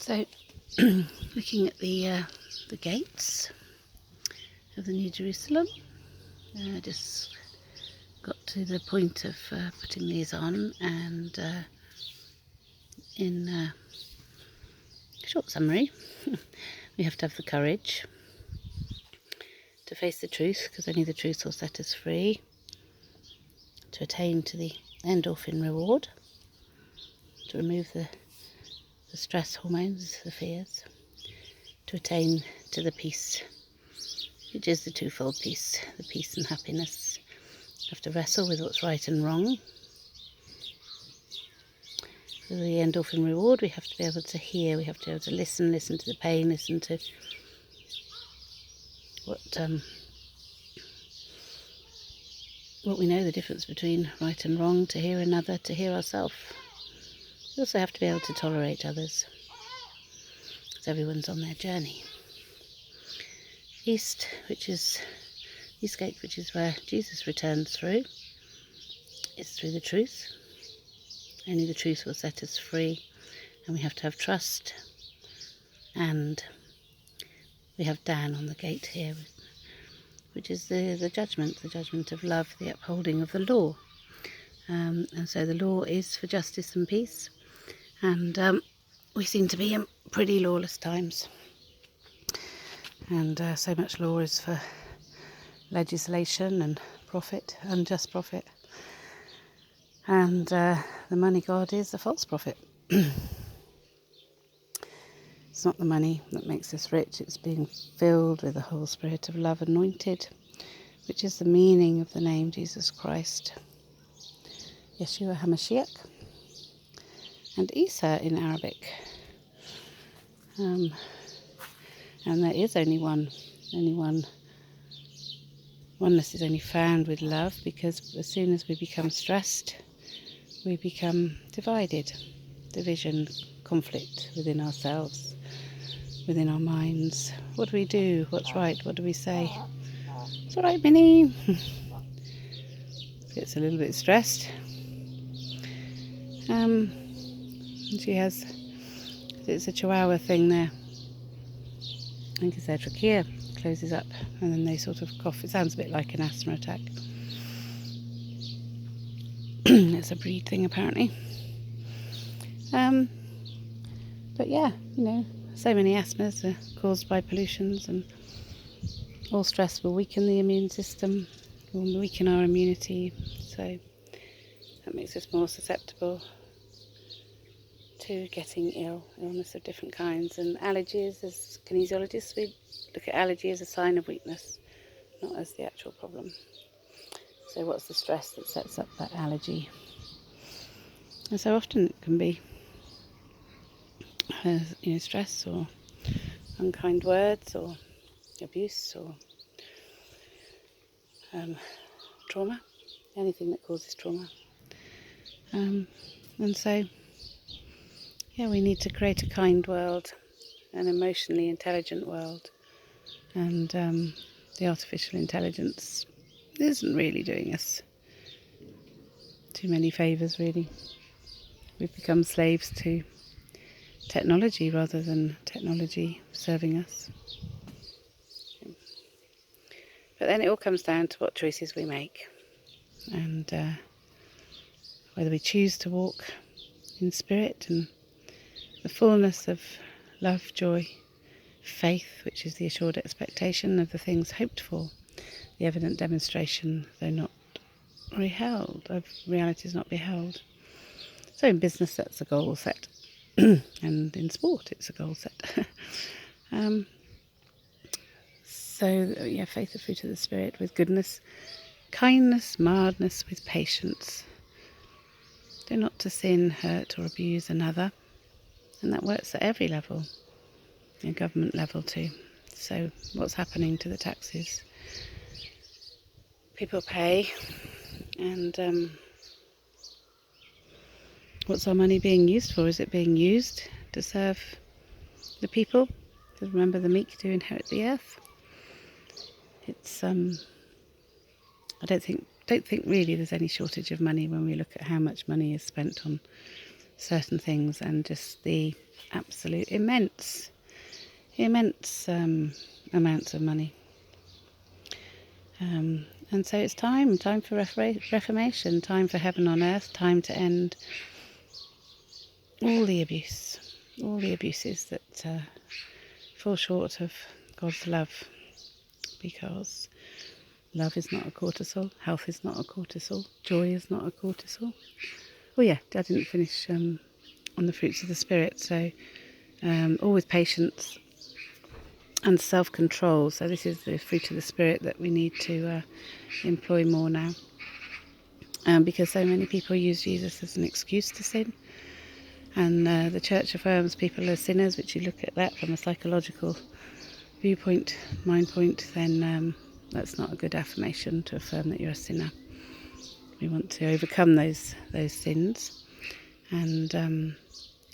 So, looking at the gates of the New Jerusalem, just got to the point of putting these on, and in short summary, we have to have the courage to face the truth, because only the truth will set us free, to attain to the endorphin reward, to remove the stress hormones, the fears, to attain to the peace, which is the twofold peace, the peace and happiness. You have to wrestle with what's right and wrong. For the endorphin reward, we have to be able to hear, we have to be able to listen to the pain, listen to what we know, the difference between right and wrong, to hear another, to hear ourselves. We also have to be able to tolerate others, because everyone's on their journey. East gate, which is where Jesus returns through, is through the truth. Only the truth will set us free, and we have to have trust. And we have Dan on the gate here, which is the judgment of love, the upholding of the law. And so the law is for justice and peace. And we seem to be in pretty lawless times. And so much law is for legislation and profit, unjust profit. And the money god is a false prophet. It's not the money that makes us rich, it's being filled with the whole spirit of love, anointed, which is the meaning of the name Jesus Christ. Yeshua Hamashiach, and Isa in Arabic. And there is only one. Oneness is only found with love, because as soon as we become stressed, we become divided. Division, conflict within ourselves, within our minds. What do we do? What's right? What do we say? It's all right, Minnie. Gets a little bit stressed. And she has, it's a chihuahua thing there. I think it's their trachea closes up, and then they sort of cough. It sounds a bit like an asthma attack. It's a breed thing, apparently. But yeah, so many asthmas are caused by pollutions, and all stress will weaken the immune system, will weaken our immunity, so that makes us more susceptible to getting illness of different kinds. And allergies, as kinesiologists, we look at allergy as a sign of weakness, not as the actual problem. So what's the stress that sets up that allergy? And so often it can be stress, or unkind words, or abuse, or trauma, anything that causes trauma. And so we need to create a kind world, an emotionally intelligent world, and the artificial intelligence isn't really doing us too many favours, really. We've become slaves to technology rather than technology serving us. But then it all comes down to what choices we make, and whether we choose to walk in spirit and the fullness of love, joy, faith, which is the assured expectation of the things hoped for, the evident demonstration, though not beheld, of realities not beheld. So in business, that's a goal set. And in sport, it's a goal set. Faith, the fruit of the Spirit, with goodness, kindness, mildness, with patience. Do not to sin, hurt, or abuse another. And that works at every level, and government level too. So what's happening to the taxes? People pay, and what's our money being used for? Is it being used to serve the people? Because remember, the meek do inherit the earth. It's I don't think really there's any shortage of money when we look at how much money is spent on certain things, and just the absolute immense amounts of money. And so it's time for reformation, time for heaven on earth, time to end all the abuses that fall short of God's love, because love is not a cortisol, health is not a cortisol, joy is not a cortisol. Oh yeah, I didn't finish on the fruits of the Spirit, so all with patience and self-control. So this is the fruit of the Spirit that we need to employ more now, because so many people use Jesus as an excuse to sin, and the church affirms people are sinners, which you look at that from a psychological viewpoint, mind point, then that's not a good affirmation to affirm that you're a sinner. We want to overcome those sins and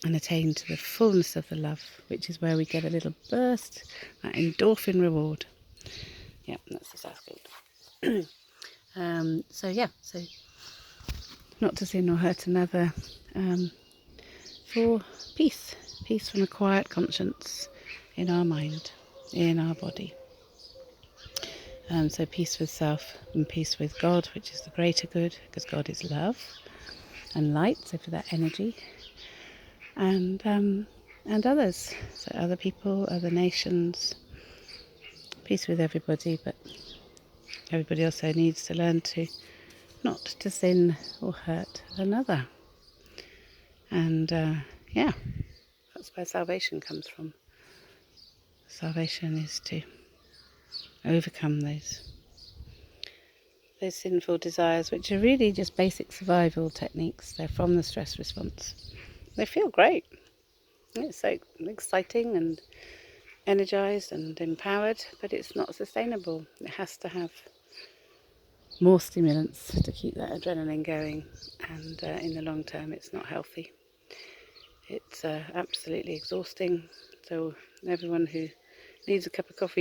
attain to the fullness of the love, which is where we get a little burst, that endorphin reward. Yeah, that's the Southgate. So not to sin or hurt another, for peace from a quiet conscience in our mind, in our body. So peace with self and peace with God, which is the greater good, because God is love and light, so for that energy, and others, so other people, other nations, peace with everybody, but everybody also needs to learn to not to sin or hurt another. And that's where salvation comes from. Salvation is to overcome those sinful desires, which are really just basic survival techniques. They're from the stress response. They feel great. It's so exciting and energized and empowered, but it's not sustainable. It has to have more stimulants to keep that adrenaline going, and in the long term it's not healthy. It's absolutely exhausting. So everyone who needs a cup of coffee